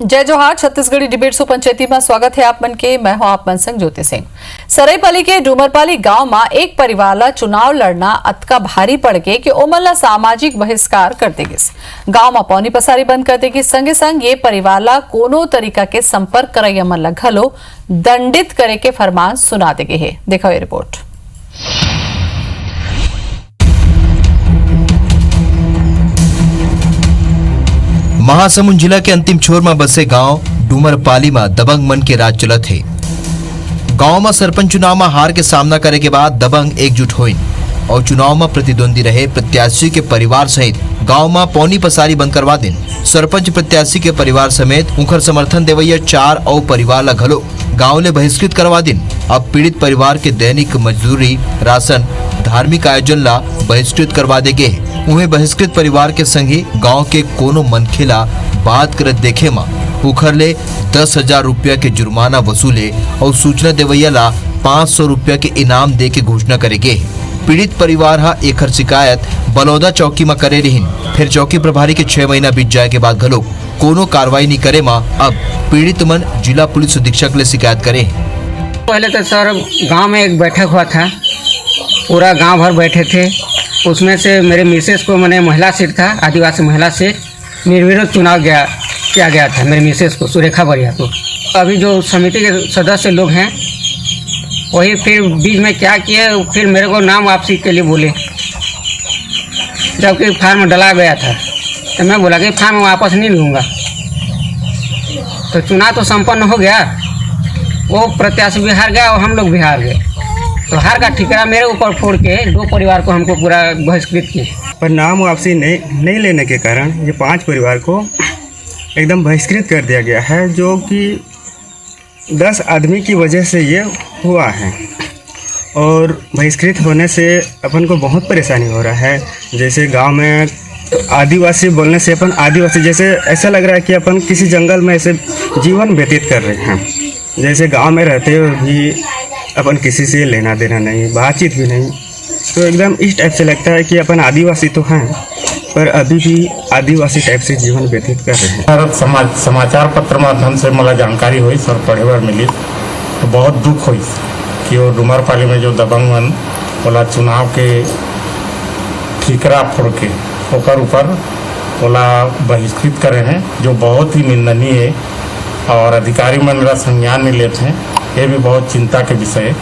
जय जोहार। Chhattisgarhi debate show पंचायती में स्वागत है आप मन के। मैं हूं आप मन संग ज्योति सिंह। सरईपाली के डूमरपाली गांव में एक परिवार ला चुनाव लड़ना अतका भारी पड़ गए कि ओमन ला सामाजिक बहिष्कार कर देगिस। गांव में पौनी पसारी बंद कर देगिस। संगे संग ये परिवार ला कोनो तरीका के संपर्क करैया मन ला घलो दंडित करे के फरमान सुना देगे है। देखो ये रिपोर्ट। महासमुंद जिला के अंतिम छोर में बसे गांव डूमरपाली में दबंग मन के राज चलत है। गांव में सरपंच चुनाव में हार के सामना करे के बाद दबंग एकजुट हुईन और चुनाव में प्रतिद्वंदी रहे प्रत्याशी के परिवार सहित गांव में पौनी पसारी बंद करवा दिन। सरपंच प्रत्याशी के परिवार समेत उनकर समर्थन देवैया 4 और परिवार ला घलो गांव ले बहिष्कृत करवा दिन। अब पीड़ित परिवार के दैनिक मजदूरी, राशन, धार्मिक आयोजन ला बहिष्कृत करवा देगे। उन्हें बहिष्कृत परिवार के संगी गांव के कोनो मनखेला बात करत देखे मा उखर ले 10,000 रुपया के जुर्माना वसूले और सूचना देवैया ला 500 रुपया के इनाम दे के घोषणा करेगे। पीड़ित परिवार हा एकर शिकायत बलौदा चौकी में करे रहीन। फिर चौकी प्रभारी के 6 महीना बीत जाए के बाद घलो कोनो कार्रवाई नहीं करे मा अब पीड़ित मन जिला पुलिस अधीक्षक ले शिकायत करे। पहले तो सर गांव में एक बैठक हुआ था, पूरा गांव भर बैठे थे। उसमें से मेरे मिसेस को मैंने महिला सीट था, आदिवासी महिला सीट, निर्विरोध चुनाव किया गया था मेरे मिसेस को, सुरेखा बरिया को। अभी जो समिति के सदस्य लोग हैं वही फिर बीच में क्या किए, फिर मेरे को नाम वापसी के लिए बोले, जबकि फार्म डला गया था। तो मैं बोला कि फार्म वापस नहीं लूँगा। तो चुनाव तो संपन्न हो गया, वो प्रत्याशी भी हार गया और हम लोग भी हार गए। तो हार का ठिकाना मेरे ऊपर फोड़ के 2 परिवार को हमको पूरा बहिष्कृत किए। पर नाम वापसी नहीं लेने के कारण ये 5 परिवार को एकदम बहिष्कृत कर दिया गया है, जो कि 10 आदमी की वजह से ये हुआ है। और बहिष्कृत होने से अपन को बहुत परेशानी हो रहा है। जैसे गांव में आदिवासी बोलने से अपन आदिवासी जैसे ऐसा लग रहा है कि अपन किसी जंगल में ऐसे जीवन व्यतीत कर रहे हैं। जैसे गांव में रहते हुए भी अपन किसी से लेना देना नहीं, बातचीत भी नहीं। तो एकदम इस टाइप से लगता है कि अपन आदिवासी तो हैं पर अभी भी आदिवासी टाइप से जीवन व्यतीत कर रहे हैं। समाचार पत्र माध्यम से मला जानकारी हुई सर पढ़े बार मिली तो बहुत दुख हुई कि वो डूमरपाली में जो दबंग मन बोला चुनाव के ठीकरा फोड़ के ओकर ऊपर बोला बहिष्कृत करे हैं, जो बहुत ही निंदनीय है। और अधिकारी मन ला संज्ञान नहीं लेते हैं, ये भी बहुत चिंता के विषय है।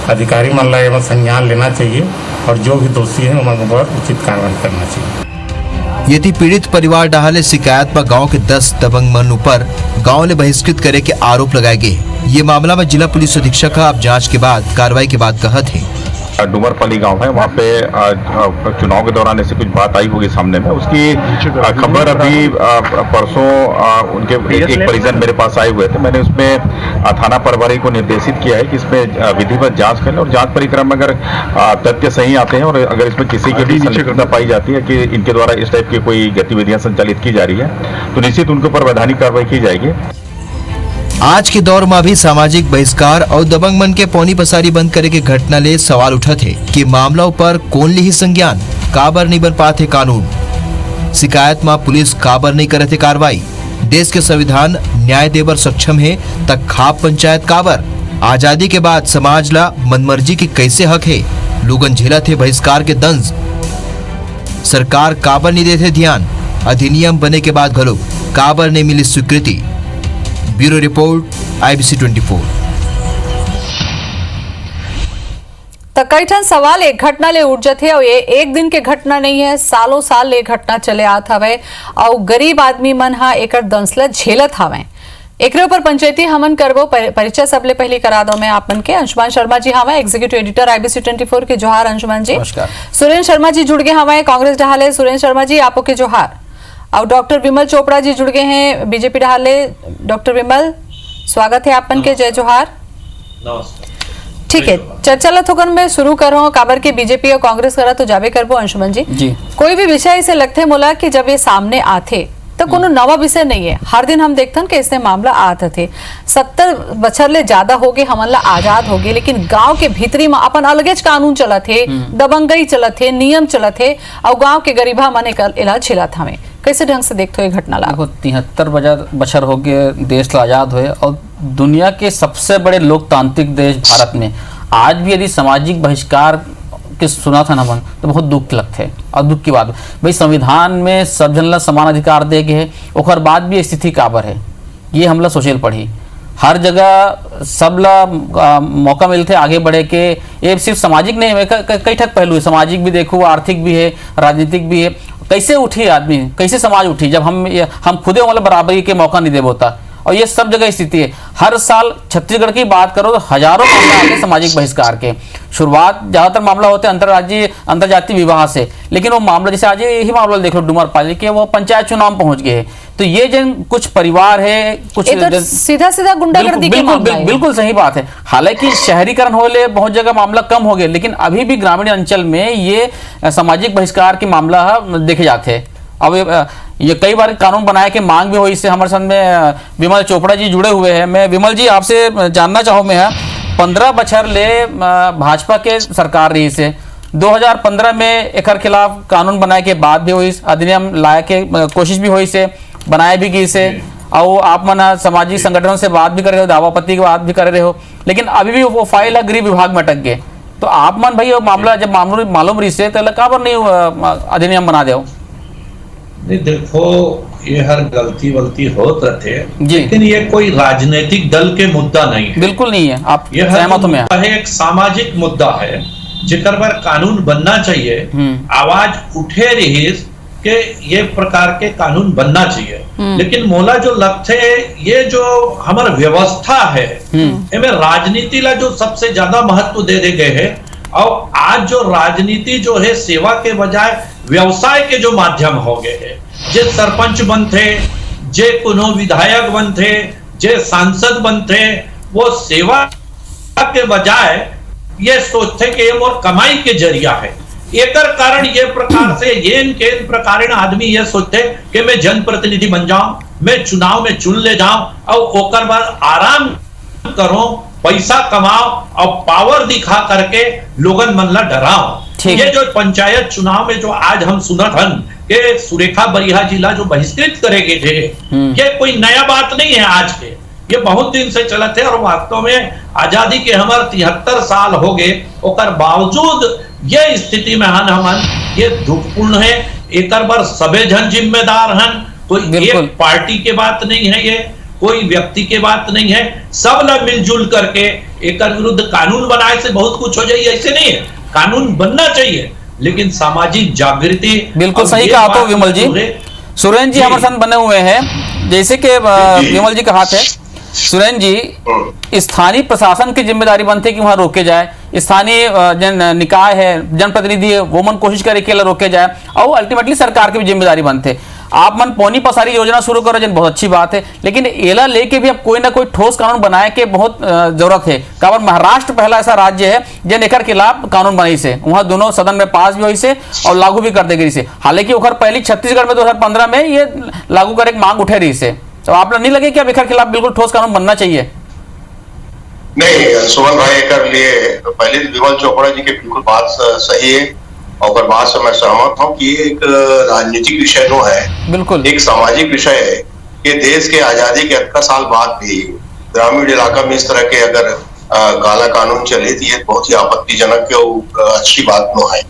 अधिकारी मन ला संज्ञान लेना चाहिए और जो भी दोषी है उन पर उचित कार्रवाई करना चाहिए। यदि पीड़ित परिवार डहाले शिकायत पर गांव के 10 दबंग मन ऊपर गांव ने बहिष्कृत करे के आरोप लगाए गए। ये मामला में जिला पुलिस अधीक्षक अब जांच के बाद कार्रवाई के बाद कहत है। डूमरपाली गांव है, वहाँ पे चुनाव के दौरान ऐसी कुछ बात आई होगी सामने में। उसकी खबर अभी परसों उनके एक परिजन मेरे पास आए हुए थे। मैंने उसमें थाना प्रभारी को निर्देशित किया है कि इसमें विधिवत जांच करें और जांच परिक्रम में अगर तथ्य सही आते हैं और अगर इसमें किसी की भी संलिप्तता पाई जाती है कि इनके द्वारा इस टाइप की कोई गतिविधियां संचालित की जा रही है तो निश्चित उनके ऊपर वैधानिक कार्रवाई की जाएगी। आज के दौर में भी सामाजिक बहिष्कार और दबंग मन के पौनी पसारी बंद करे के घटना ले सवाल उठा थे कि मामला पर कौन ली ही संज्ञान, काबर नहीं बन पाते कानून, शिकायत में पुलिस काबर नहीं करे थे कार्रवाई। देश के संविधान न्याय देवर सक्षम है तक खाप पंचायत काबर। आजादी के बाद समाज ला मनमर्जी की कैसे हक है, लोगन झेला थे बहिष्कार के दंज। सरकार काबर नहीं देते ध्यान, अधिनियम बने के बाद घलो काबर नहीं मिली स्वीकृति। Bureau report IBC 24। तो कई ठन सवाल एक घटना ले उठ जाते और ये एक दिन के घटना नहीं है, सालों साल ले घटना चले आत हवे और गरीब आदमी मन हा एकर दंसला झेलत हवे। एकरे ऊपर पंचायती हमन करबो। परिचय सबले पहले करा दो मैं आपन के। अंशुमान शर्मा जी हवे एग्जीक्यूटिव एडिटर IBC 24 के। जोहार अंशुमान जी। सुरेंद्र शर्मा जी जुड़ गए हमारे कांग्रेस डहाले। सुरेंद्र शर्मा जी आपो के जोहार। और डॉक्टर विमल चोपड़ा जी जुड़ गए हैं बीजेपी डहाले। डॉक्टर विमल स्वागत है आपन के। जय जोहार। ठीक है, चर्चा ला थोकन में शुरू कर रहा हूँ। काबर के बीजेपी और कांग्रेस करा तो जाबे करबो अंशुमन जी। कोई भी विषय ऐसे लगते मोला कि जब ये सामने आते तो कोनो नवा विषय नहीं है। हर दिन हम देखते कि इसने मामला आते थे। 70 बछर ले ज्यादा हो गए, हमन ला आजाद हो गए, लेकिन गांव के भीतरी में अपन अलगेज कानून चलत थे, दबंगई चलत थे, नियम चलत थे और गांव के गरीबा मन इलाज झेलत हमें। कैसे ढंग से देखते हो ये घटना ला? देखो 73 बछर हो गए देश आज़ाद हुए और दुनिया के सबसे बड़े लोकतांत्रिक देश भारत में आज भी यदि सामाजिक बहिष्कार के सुना था ना मन तो बहुत दुख लगते और दुख की बात भाई संविधान में सब जन ला समान अधिकार दे के है ओकर बाद भी स्थिति काबर है ये हमला सोचेल पड़ी हर जगह सब ला मौका मिलते आगे बढ़े के ये सिर्फ सामाजिक नहीं है कई ठक पहलू है सामाजिक भी देखो आर्थिक भी है राजनीतिक भी है कैसे उठी आदमी कैसे समाज उठी जब हम खुदे मतलब बराबरी के मौका नहीं दे बोता और ये सब जगह स्थिति है हर साल छत्तीसगढ़ की बात करो तो हजारों मामले आते हैं सामाजिक बहिष्कार के शुरुआत ज्यादातर मामला होते हैं अंतरजातीय विवाह से लेकिन वो मामला जैसे आज यही मामला देख लो डूमरपाली के वो पंचायत चुनाव पहुंच गए तो ये जिन कुछ परिवार है कुछ सीधा सीधा गुंडागर्दी के मामला है। बिल्कुल सही बात है हालांकि शहरीकरण होले बहुत जगह मामला कम हो गया लेकिन अभी भी ग्रामीण अंचल में ये सामाजिक बहिष्कार के मामला देखे जाते हैं अब ये कई बार कानून बनाया के मांग भी हुई इससे हमारे साथ में विमल चोपड़ा जी जुड़े हुए हैं मैं विमल जी आपसे जानना चाहूँ मैं 15 बछर ले भाजपा के सरकार रही से 2015 में एक खिलाफ कानून बनाए के बाद भी हुई अधिनियम लाए के कोशिश भी हुई से बनाए भी गई से और आप मन सामाजिक संगठनों से बात भी कर रहे हो दावापत्ति की बात भी कर रहे हो लेकिन अभी भी वो फाइल है गृह विभाग में अटक गए तो आप मन भाई मामला जब मालूम रही से तो कहाँ पर नहीं अधिनियम बना दे नहीं देखो ये हर गलती वलती होत रहते लेकिन ये कोई राजनीतिक दल के मुद्दा नहीं है बिल्कुल नहीं है आप ये सहमत में है एक सामाजिक मुद्दा है जिकर पर कानून बनना चाहिए आवाज उठे रही कि ये प्रकार के कानून बनना चाहिए लेकिन मोला जो लगते ये जो हमार व्यवस्था है इनमें राजनीति ला जो सबसे ज्यादा महत्व दे गए है और आज जो राजनीति जो है सेवा के बजाय व्यवसाय के जो माध्यम हो गए हैं जे सरपंच बनते जे कोनो विधायक बनते जे सांसद बनते वो सेवा के बजाय ये सोचते कि ये मोर कमाई के जरिया है एकर कारण ये प्रकार से ये प्रकार आदमी ये सोचते कि मैं जनप्रतिनिधि बन जाऊं मैं चुनाव में चुन ले जाऊं और ओकर बाद आराम करो पैसा कमाओ और पावर दिखा करके लोगन मन ला डराओ ये जो पंचायत चुनाव में जो आज हम सुनत हन के सुरेखा बरिहा जिला जो बहिष्कृत करेंगे थे ये कोई नया बात नहीं है आज के ये बहुत दिन से चलत है और वास्तव में आजादी के हमारे 73 साल हो गए ओकर बावजूद ये स्थिति में हन हमन ये दुखपूर्ण है एक बार सबे जन जिम्मेदार हन कोई एक पार्टी के बात नहीं है ये कोई व्यक्ति के बात नहीं है सब लोग मिलजुल करके एक विरुद्ध कानून बनाए से बहुत कुछ हो जाए ऐसे नहीं है कानून बनना चाहिए लेकिन सामाजिक जागृति बिल्कुल सही कहा तो विमल जी सुरेंद्र जी हमारे साथ बने हुए हैं जैसे कि विमल जी कहा थे सुरेंद्र जी स्थानीय प्रशासन की जिम्मेदारी बनती है कि वहां रोके जाए स्थानीय जन निकाय है जनप्रतिनिधि है वो मन कोशिश करे कि रोके जाए और अल्टीमेटली सरकार की भी जिम्मेदारी बनते आप मन पौनी पसारी योजना शुरू करो जन बहुत अच्छी बात है लेकिन एला लेके भी अब कोई ना कोई ठोस कानून बनाए के बहुत जरूरत है कारण महाराष्ट्र पहला ऐसा राज्य है जन एक खिलाफ कानून बनाई से वहां दोनों सदन में पास भी हुई से और लागू भी कर दे गई से हालांकि ओखर पहली छत्तीसगढ़ में 2015 में ये लागू करे मांग उठे रही से तो आप नहीं लगे कि अब एक खिलाफ बिल्कुल ठोस कानून बनना चाहिए नहीं सुमन भाई कर लिए पहले विमल चोपड़ा जी के बिल्कुल बात सही है और बात से मैं सहमत हूँ कि ये एक राजनीतिक विषय तो है बिल्कुल एक सामाजिक विषय है कि देश के आजादी के 18 साल बाद भी ग्रामीण इलाका में इस तरह के अगर काला कानून चले तो ये बहुत ही आपत्तिजनक अच्छी बात न है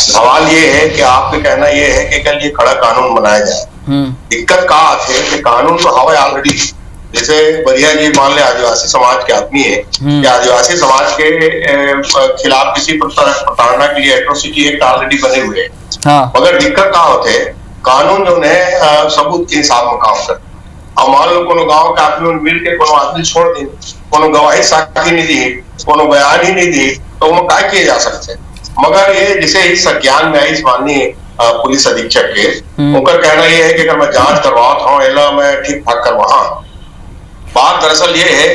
सवाल ये है कि आपका कहना ये है कि कल ये कड़ा कानून बनाया जाए दिक्कत का है कि कानून तो हवा ऑलरेडी जैसे बढ़िया जी मान ले आदिवासी समाज के आदमी है कि आदिवासी समाज के खिलाफ किसी प्रताड़ना के लिए एट्रोसिटी एक्ट ऑलरेडी बने हुए हैं मगर दिक्कत कहाँ होते कानून जो है सबूत के हिसाब में काम कर अब मान लो कोनो गांव के आदमी मिल के कोनो आदमी छोड़ दी कोनो गवाही साक्षी नहीं दी कोनो बयान ही नहीं दी तो वो क्या किए जा सकते मगर ये जिसे इस संज्ञान में आई माननीय पुलिस अधीक्षक के उनका कहना यह है कि अगर मैं जांच करवाता हूँ एला मैं ठीक ठाक करवा बात दरअसल ये है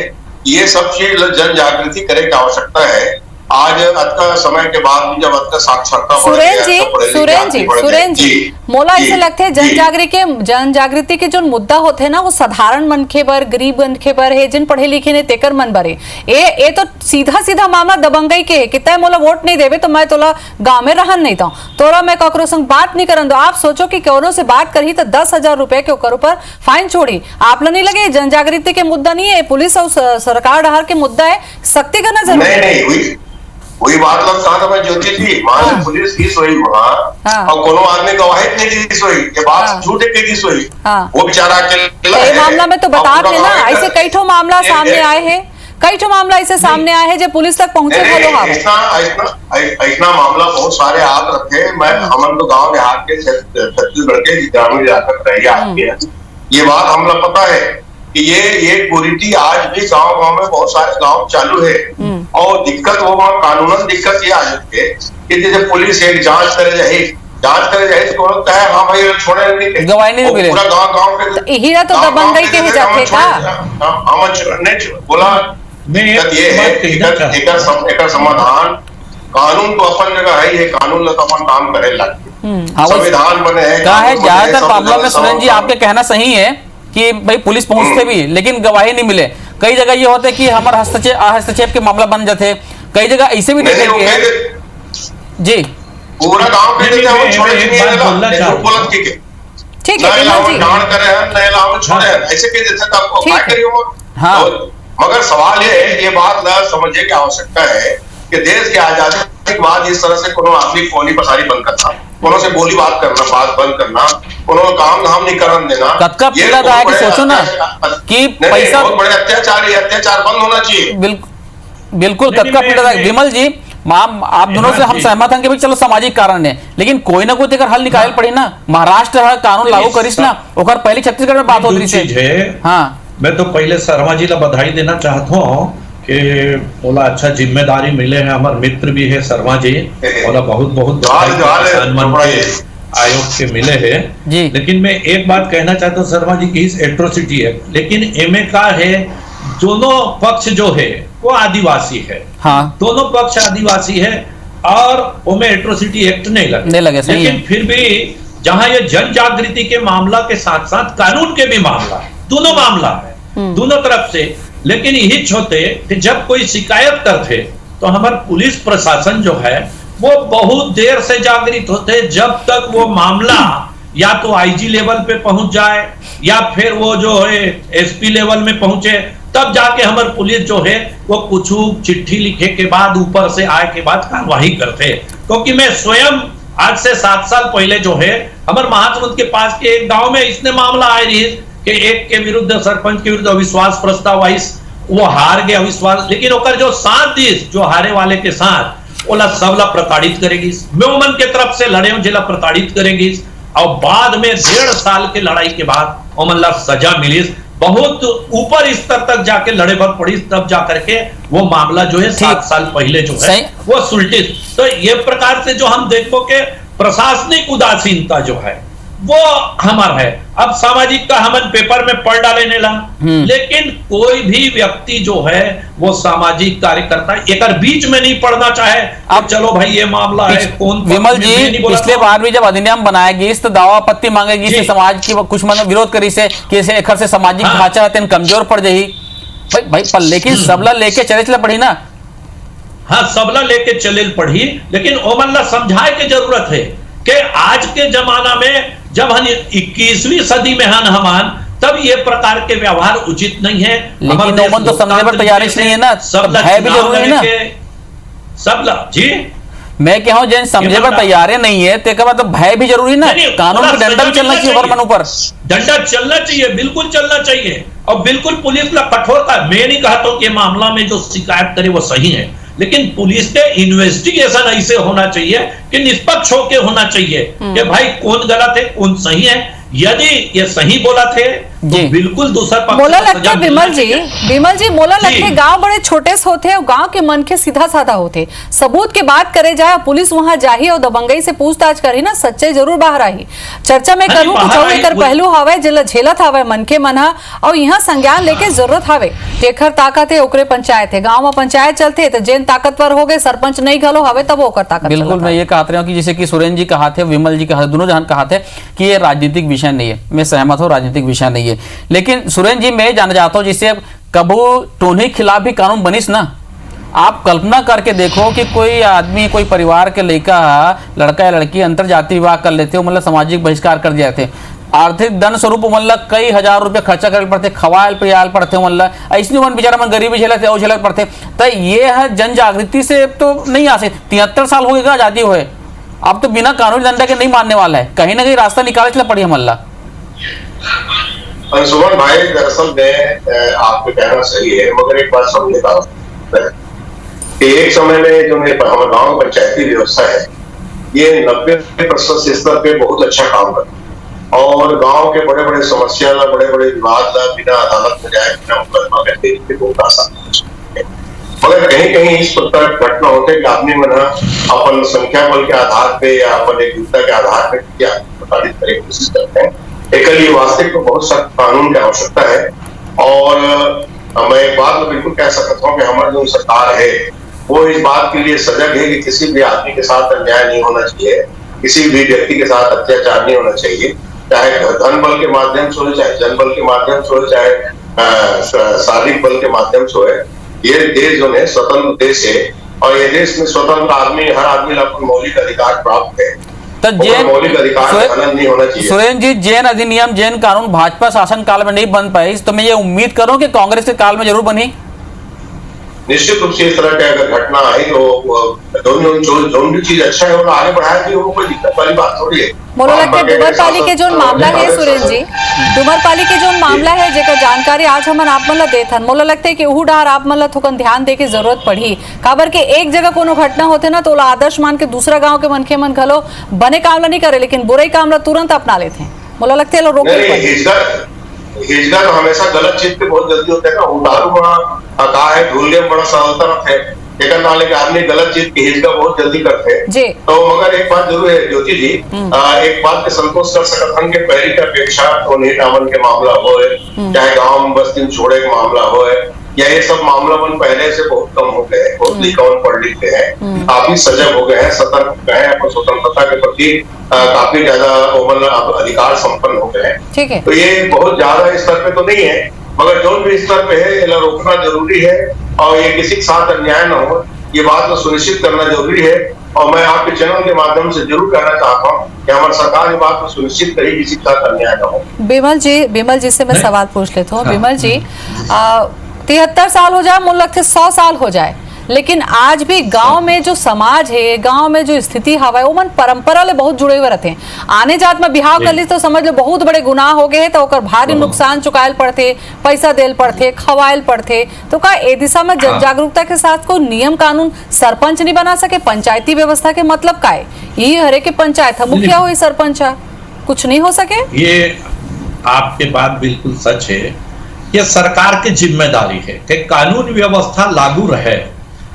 ये सब चीज जन जागृति करे की आवश्यकता है आज अतका समय के बाद भी जब अतका साक्षरता बढ़ गया, सुरेन जी मोला ऐसे लगते है जन जागृति के जो मुद्दा होते हैं ना वो साधारण मनखे बर, गरीब मनखे बर है, जिन पढ़े लिखे ने तेकर मन बरे ए तो सीधा मामला दबंगई के है कि तय मोला वोट नहीं देवे तो मैं तोला गांव में रहन नहीं दो, तोरा मैं ककरो संग बात नहीं करन दो। आप सोचो कि कौनो से बात करही तो 10,000 रुपए के ऊपर फाइन छोड़ी। आप लोग नहीं लगे जन जागृति के मुद्दा नहीं है, पुलिस और सरकार डहर के मुद्दा है, सख्ती करना जरूरी है। वही बात लोग कहा था मैं ज्योति थी मान लो पुलिस की सोई वहाँ और कोनो आदमी गवाही नहीं दी सोई, ये बात झूठ है की सोई, वो बेचारा अकेला मामला में तो बता रहे ना, ऐसे कई ठो मामला सामने आए हैं, कई ठो मामला ऐसे सामने आए हैं जो पुलिस तक पहुंचे। ऐसा मामला बहुत सारे आप रखे। मैं हमन तो गाँव देहात के छत्तीसगढ़ के ग्रामीण इलाका ये बात हम लोग पता है कि ये कुरीति आज भी गांव में बहुत सारे गांव चालू है। और दिक्कत वो वहाँ कानूनन दिक्कत ये आ जाती है कि जैसे पुलिस एक जांच करे जाए तो लगता है हाँ भाई छोड़े नहीं, गवाही नहीं मिले, पूरा गांव के हीरा तो दबंगई के है जाते का हम बोला ये है एक समाधान कानून तो अपन जगह है, ये कानून तो अपन काम करे लगे, संविधान बने हैं। ज्यादातर मामलों में सुरेन जी आपके कहना सही है कि भाई पुलिस पहुंचते भी लेकिन गवाही नहीं मिले। कई जगह ये होता है कि हमारे हस्तक्षेप के मामला बन जाते, कई जगह ऐसे भी देखे जी पूरा गांव के ठीक है हाँ। मगर सवाल ये है, ये बात न समझने की आवश्यकता है कि देश के आजादी के बाद इस तरह से कोनो आदमी कोनी पसारी बंद करना, कोनो से बोली बात करना, बात बंद करना, कोनो काम धाम नहीं करन देना, कतका पीड़ा था कि सोचो ना कि पैसा बहुत बड़े अत्याचार बंद होना चाहिए। बिल्कुल कतका पीड़ा था। विमल जी आप दोनों से हम सहमत हैं कि भाई चलो सामाजिक कारण है, लेकिन कोई ना कोई तो हल निकाल पड़ी ना। महाराष्ट्र है कानून लागू करिस ना, ओकर पहले छत्तीसगढ़ में बात होती थी। हाँ मैं तो पहले शर्मा जी ला बधाई देना चाहता हूँ कि बोला अच्छा जिम्मेदारी मिले हैं, हमारे मित्र भी है शर्मा जी, बोला बहुत आयोग के मिले हैं। लेकिन मैं एक बात कहना चाहता हूँ शर्मा जी की इस एट्रोसिटी है, लेकिन एमए का है दोनों पक्ष जो है वो आदिवासी है। हाँ। दोनों पक्ष आदिवासी है और उनमें एट्रोसिटी एक्ट नहीं लगे, लेकिन फिर भी जहां ये जन जागृति के मामला के साथ साथ कानून के भी मामला है, दोनों मामला है दोनों तरफ से। लेकिन यही होते कि जब कोई शिकायत करते तो हमारे पुलिस प्रशासन जो है वो बहुत देर से जागृत होते, जब तक वो मामला या तो आईजी लेवल पे पहुंच जाए या फिर वो जो है एसपी लेवल में पहुंचे, तब जाके हमारे पुलिस जो है वो कुछ चिट्ठी लिखे के बाद ऊपर से आए के बाद कार्यवाही करते। क्योंकि मैं स्वयं आज से 7 साल पहले जो है हमारे महासमुंद के पास के एक गांव में इसने मामला आए रही कि एक के विरुद्ध सरपंच के विरुद्ध अविश्वास प्रस्ताव आई, वो हार गया अविश्वास, लेकिन ओकर जो 7 दिन जो हारे वाले के साथ ओला सबला प्रताड़ित करेगी, मेमन के तरफ से लड़े जिला प्रताड़ित करेगी और बाद में 1.5 साल के लड़ाई के बाद ओमन ला सजा मिली। बहुत ऊपर स्तर तक जाके लड़े भर पड़ी, तब जाकर के वो मामला जो है 7 साल पहले जो है वो सुलटित। तो ये प्रकार से जो हम देखो कि प्रशासनिक उदासीनता जो है वो हमारा है। अब सामाजिक का हम पेपर में पढ़ डाले नेला, लेकिन कोई भी व्यक्ति जो है वो सामाजिक कार्यकर्ता एक बीच में नहीं पढ़ना चाहे। अब चलो भाई ये मामला है कौन। विमल जी पिछले बार भी जब अधिनियम बनाएगी तो दावा आपत्ति मांगेगी से समाज की कुछ मन विरोध करी से कि एक से सामाजिक ढांचा रहते कमजोर पड़ जाही भाई पर, लेकिन सबला लेके चले पड़ी ना। हाँ सबला लेके चले पड़ी, लेकिन ओमन समझाए की जरूरत है कि आज के जमाना में जब हम 21वीं सदी में हमान तब ये प्रकार के व्यवहार उचित नहीं है। लेकिन ओमन तो समझने पर तैयार नहीं है ना, है भी जरूरी है ना सबला जी। मैं कह जैन समझे पर तैयार नहीं है तो मतलब भय भी जरूरी ना, कानून का डंडा भी चलना चाहिए ऊपर, डंडा चलना चाहिए, बिल्कुल चलना चाहिए। और बिल्कुल पुलिस का कठोरता, मैं नहीं कहता कि मामला में जो शिकायत करे वो सही है, लेकिन पुलिस के इन्वेस्टिगेशन ऐसे होना चाहिए कि निष्पक्ष होकर होना चाहिए कि भाई कौन गलत है कौन सही है। यदि ये सही बोला थे तो बिल्कुल दूसरा पक्ष मोला को लगता सजा है मिलना विमल जी मोला जी। लगता है गांव बड़े छोटे से होते हैं, गांव के मन के सीधा साधा होते, सबूत के बात करे जाए, पुलिस वहां जाही और दबंगई से पूछताछ करी ना, सच्चाई जरूर बाहर आई। चर्चा में करूं बाहर कुछ आई, एकर पहलू हवे जिला झेलत हवे मन के मन हा, और यहाँ संज्ञान लेके जरूरत हवे, जेकर ताकत है ओकरे पंचायत है, गांव में पंचायत चलते तो जेन ताकतवर हो गए सरपंच नहीं घलो हवे तब ओकर ताकत बिल्कुल चलत मैं हवे। ये कहते रहा हूँ कि जैसे कि सुरेंद्र जी कहा थे, विमल जी कहा, दोनों जहां कहा थे कि ये राजनीतिक विषय नहीं है, मैं सहमत हूँ राजनीतिक विषय नहीं है, लेकिन सुरेंद्र जी मैं जानना चाहता हूँ जिससे कबू टोनी के खिलाफ भी कानून बनिस ना, आप कल्पना करके देखो कि कोई आदमी कोई परिवार के लड़का लड़का या लड़की अंतर जाति विवाह कर लेते हो, मतलब सामाजिक बहिष्कार कर दिया थे, आर्थिक दंड स्वरूप मतलब कई हजार रुपये खर्चा करे पड़ते, खवाल पियाल पड़ते, मतलब ऐसी मन बेचारा मन गरीबी झेलते और झेलत पड़ते, तो ये है जन जागृति से तो नहीं आ सकती। 73 साल हो गए आजादी हुए, अब तो बिना कानूनी दंड के नहीं मानने वाला है, कहीं ना कहीं रास्ता निकाले चला पड़ी हमला। सुमन भाई, दरअसल में आपके कहना सही है, मगर एक बात समझेगा एक समय में जो हमारे गाँव पंचायती व्यवस्था है ये 90% स्तर पे बहुत अच्छा काम करता है और गांव के बड़े बड़े समस्या ला, बड़े बड़े विवाद ला बिना अदालत में जाए, बिना मुकदमा करते बहुत आसान है। मगर कहीं कहीं इस प्रकार घटना होते कि आदमी मन अपन संख्या बल के आधार पे या अपन एकजुटता के आधार पे प्रताड़ित करने की कोशिश करते हैं। एक लिए वास्तविक में बहुत सख्त कानून की आवश्यकता है और मैं एक बात में बिल्कुल कह सकता हूँ कि हमारी जो सरकार है वो इस बात के लिए सजग है कि किसी भी आदमी के साथ अन्याय नहीं होना चाहिए, किसी भी व्यक्ति के साथ अत्याचार नहीं होना चाहिए, चाहे धन बल के माध्यम से हो, चाहे जन बल के माध्यम से हो, चाहे शारीरिक बल के माध्यम से हो। ये देश जो है स्वतंत्र देश है और ये देश में स्वतंत्र आदमी, हर आदमी को मौलिक अधिकार प्राप्त है, तो मौलिक अधिकार हनन नहीं होना चाहिए। सुरेंद्र जी, जैन अधिनियम जैन कानून भाजपा शासन काल में नहीं बन पाई, तो मैं ये उम्मीद करूं कि कांग्रेस के काल में जरूर बनी। निश्चित रूप से इस तरह की अगर घटना आई तो जो भी चीज अच्छा है वो आगे बढ़ाया थी, वो कोई दिक्कत वाली बात थोड़ी है। मोला लगता है डुमरपाली के जो मामला है सुरेंद्र जी, डुमरपाली के जो मामला है जेकर जानकारी आज हमन आप मन ला देथन, मोला लगता है कि उहू डार आप मन ला थोकन ध्यान दे के जरूरत पड़ी, काबर के एक जगह कोनो घटना होते ना तो ओला आदर्श मान के दूसरा गांव के मनखे मन घलो बने काम ला नहीं करे, लेकिन बुराई काम ला तुरंत अपना लेते हैं। मोला लगता है रोके हिजगा तो हमेशा गलत चीज पे बहुत जल्दी होता है ना, उदारू बड़ा कहा है ढूंढने में बड़ा सरलता है, एक नाले के आदमी गलत चीज की हिजगा बहुत जल्दी करते हैं। तो मगर एक बात जरूर है ज्योति जी, एक बात पे संतोष कर सकते हैं कि पहली की अपेक्षा तो नीटामन के मामला हो, चाहे गाँव में बस दिन छोड़े का मामला हो, या ये सब मामला मन पहले से बहुत कम हो गए हैं, बहुत लिखावन पढ़ लिखते हैं, काफी सजग हो गए हैं, सतर्क हो गए हैं, अपन स्वतंत्रता के प्रति काफी ज्यादा अधिकार संपन्न हो गए हैं। तो ये बहुत ज्यादा स्तर पे तो नहीं है, मगर जो भी स्तर पे है इन्हें रोकना जरूरी है और ये किसी के साथ अन्याय न हो, ये बात को सुनिश्चित करना जरूरी है। और मैं आपके चैनल के माध्यम से जरूर कहना चाहता हूँ कि हमारी सरकार ये बात को सुनिश्चित करे किसी के साथ अन्याय न हो। विमल जी से मैं सवाल पूछ लेता हूँ। विमल जी, 73 साल हो जाए, मुझे लगता है 100 साल हो जाए, लेकिन आज भी गांव में जो समाज है, गांव में जो स्थिति हवा है, वो मन परंपरा ले बहुत जुड़े हुए रहते हैं। आने जात में बिहाव कर ली तो समझ लो बहुत बड़े गुनाह हो गए, तो ओकर भारी नुकसान चुकायल पड़ते, पैसा देल पड़ते, खवायल पड़ते। तो का ए दिशा में जन जागरूकता के साथ को नियम कानून सरपंच नहीं बना सके? पंचायती व्यवस्था के मतलब का है? ये हरे के पंचायत है, मुखिया हो सरपंच है, कुछ नहीं हो सके? ये आपके बात बिल्कुल सच है। ये सरकार की जिम्मेदारी है कि कानून व्यवस्था लागू रहे,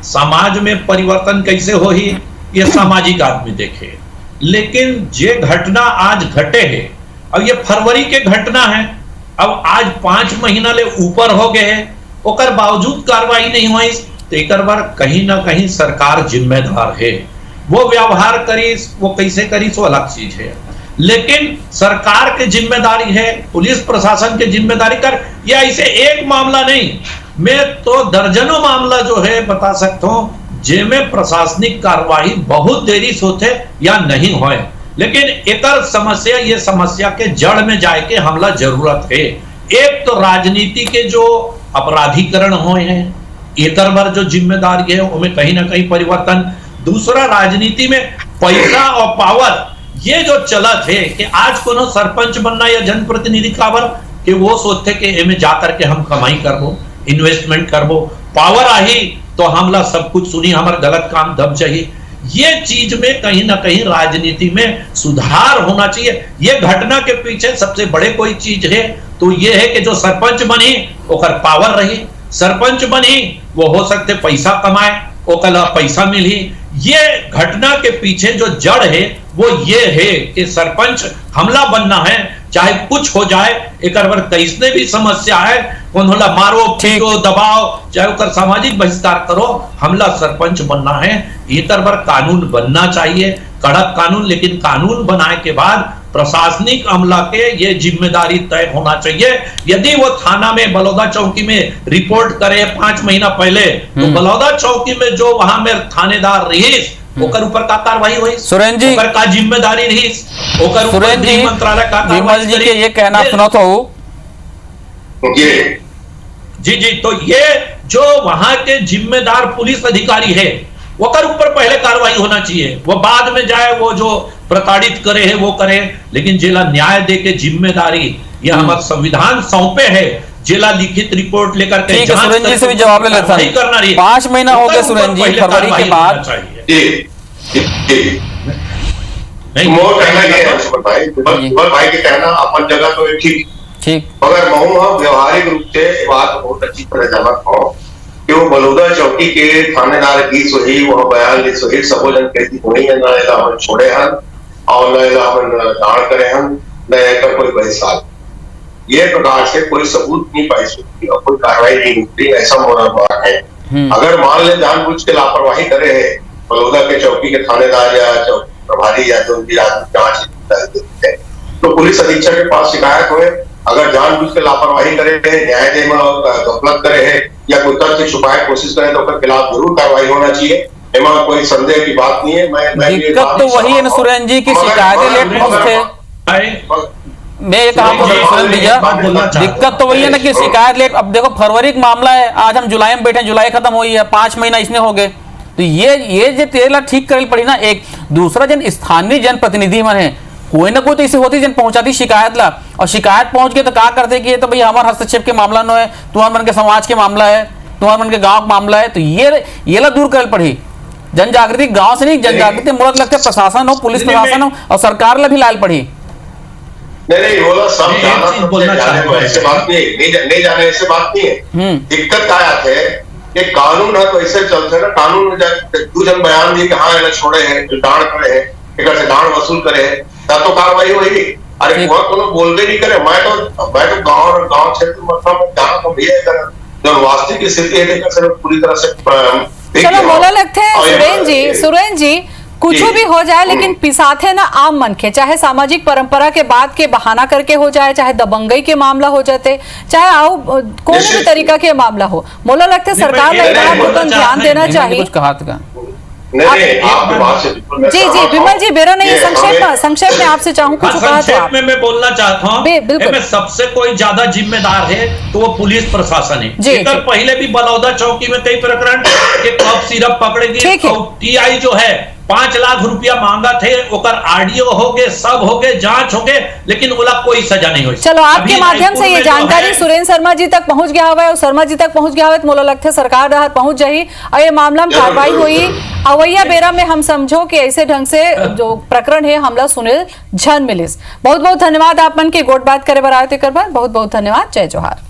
समाज में परिवर्तन कैसे हो ही ये सामाजिक आदमी देखे। लेकिन जे घटना आज घटे है, अब ये फरवरी के घटना है, अब आज 5 महीना ले ऊपर हो गए हैं, ओकर बावजूद कार्रवाई नहीं हुई, तो एक बार कहीं ना कहीं सरकार जिम्मेदार है। वो व्यवहार करी, वो कैसे करी, वो अलग चीज है, लेकिन सरकार की जिम्मेदारी है, पुलिस प्रशासन की जिम्मेदारी कर। या ऐसे एक मामला नहीं, मैं तो दर्जनों मामला जो है बता सकता हूं जिनमें प्रशासनिक कार्रवाई बहुत देरी से होते या नहीं होए। लेकिन एक समस्या, ये समस्या के जड़ में जाके हमला जरूरत है। एक तो राजनीति के जो अपराधीकरण हुए हैं, एक बार जो जिम्मेदारी है उनमें कहीं ना कहीं परिवर्तन। दूसरा, राजनीति में पैसा और पावर ये जो चलत है कि आज कोनो सरपंच बनना या जनप्रतिनिधि काबर कि वो सोचते कि इनमें जाकर के हम कमाई करबो, इन्वेस्टमेंट करबो, पावर आही तो हमला सब कुछ सुनी, हमारा गलत काम दब चाहिए। ये चीज में कहीं ना कहीं राजनीति में सुधार होना चाहिए। ये घटना के पीछे सबसे बड़े कोई चीज है तो ये है कि जो सरपंच बनी ओकर पावर रही, सरपंच बनी वो हो सकते पैसा कमाए, ओकला पैसा मिली। ये घटना के पीछे जो जड़ है वो ये है कि सरपंच हमला बनना है, चाहे कुछ हो जाए, एक बार कैसने भी समस्या है, उन्होंने मारो पीटो दबाओ, चाहे उकर सामाजिक बहिष्कार करो, हमला सरपंच बनना है। एक बार कानून बनना चाहिए, कड़क कानून, लेकिन कानून बनाए के बाद प्रशासनिक अमला के ये जिम्मेदारी तय होना चाहिए। यदि वो थाना में बलौदा चौकी में रिपोर्ट करे 5 महीना पहले, तो बलौदा चौकी में जो वहां में थानेदार रहीस ओकर ऊपर का कार्रवाई हुई, सुरेंद्र जी ओकर का जिम्मेदारी रहीस, ओकर ऊपर सुरेंद्र जी, गृह मंत्रालय का विमल जी के ये कहना सुना तो जी जी, तो ये जो वहां के जिम्मेदार पुलिस अधिकारी है ओकर ऊपर पहले कार्रवाई होना चाहिए, वो बाद में जाए वो जो प्रताड़ित करे है वो करे, लेकिन जिला न्याय दे के जिम्मेदारी ये हमारा संविधान सौंपे है, जिला लिखित रिपोर्ट लेकर के जांच सुरेंद्र जी से भी जवाब ले लेता नहीं करना रही। 5 महीना हो गए सुरेंद्र जी, फरवरी के बाद मोर कहना ये है विमल भाई के कहना अपन जगह तो ठीक, मगर महू व्यवहारिक रूप से बात बहुत अच्छी तरह जानत हो कि वो बलौदा चौकी के थानेदार की सोही वह बयान ली सोही सबो जन कहती होई है, ना एला हम छोड़े हन और न एला हम दान करे हन, न एकर कोई बहिष्कार, ये प्रकार से कोई सबूत नहीं पाई सकती और कोई कार्रवाई नहीं होती, ऐसा मोरा बात है। अगर मान ले जानबूझ के लापरवाही करे है बलौदा के चौकी के थानेदार या चौकी प्रभारी या जो भी जांच है, तो पुलिस अधीक्षक के पास शिकायत हुए, अगर जानबूझ के लापरवाही करे है, न्याय दे में गफलत करे है या कोई तथ्य छुपाए कोशिश करे तो उसके खिलाफ जरूर कार्रवाई होना चाहिए, इसमें कोई संदेह की बात नहीं है। मैं दिक्कत तो वही है ना सुरेंद्र जी की शिकायतें लेट पहुंचते, मैं ये कहा सुरेंद्र भैया, दिक्कत तो वही है ना कि शिकायत लेट। अब देखो फरवरी का मामला है, आज हम जुलाई में बैठे, जुलाई खत्म हुई है, 5 महीना इसमें हो गए, तो ये जो 13 ठीक करे पड़ी ना। एक दूसरा जन स्थानीय जनप्रतिनिधि मन है, कोई ना कोई तो इसे होती जन पहुंचाती शिकायत ला, और शिकायत पहुंच गए तो क्या करते कि ये तो भाई हमारे हस्तक्षेप के मामला न है, तुम्हारे मन के समाज के मामला है, तुम्हारे मन के गांव का मामला है, तो ये ला दूर कर पड़ी। जन जागृति गांव से नहीं, जन जागृति मुझे लगता है प्रशासन हो, पुलिस प्रशासन हो और सरकार ला भी लाल पड़ी। नहीं बोला सब जाना ऐसे बात नहीं जाने ऐसे बात नहीं है। दिक्कत क्या आते है कि कानून है तो ऐसे चलते ना, कानून में तू जन बयान दी कि हाँ एला छोड़े है, दान करे है, एक से दान वसूल करे है, तो कार्रवाई होगी। अरे वह कोनो बोलबे नहीं करे, मैं तो गांव क्षेत्र मतलब जहाँ तो भैया जो वास्तविक स्थिति है पूरी तरह से चलो बोला लगते हैं सुरेंद्र जी कुछ भी हो जाए, लेकिन पिसाते ना आम मन के, चाहे सामाजिक परंपरा के बात के बहाना करके हो जाए, चाहे दबंगई के मामला हो जाते, चाहे आओ कोई भी तरीका के मामला हो, मोला लगता है सरकार को ध्यान देना चाहिए। कुछ कहा था जी विमल जी बेरा नहीं, संक्षेप में आपसे चाहूँ कुछ कहा तो आप। मैं बोलना चाहता हूँ, सबसे कोई ज्यादा जिम्मेदार है तो वो पुलिस प्रशासन है। पहले भी बलौदा चौकी में कई प्रकरण के कफ सिरप पकड़ेगी, टीआई जो है 5 लाख रुपया मांगा थे, ओकर आरडीओ हो गए, सब हो गए, जांच हो गए, लेकिन ओला कोई सजा नहीं हुई। चलो आपके माध्यम से ये जानकारी सुरेंद्र शर्मा जी तक पहुंच गया हुआ है, और शर्मा जी तक पहुंच गया हुआ है तो मोला लगता है सरकार राहत पहुंच जाही और ये मामला में कार्रवाई हुई। अवैया बेरा में हम समझो कि ऐसे ढंग से जो प्रकरण है हमला सुनील झन मिलिस। बहुत बहुत धन्यवाद आप मन के गोट बात करे बर आए थे, बहुत बहुत धन्यवाद। जय जोहार।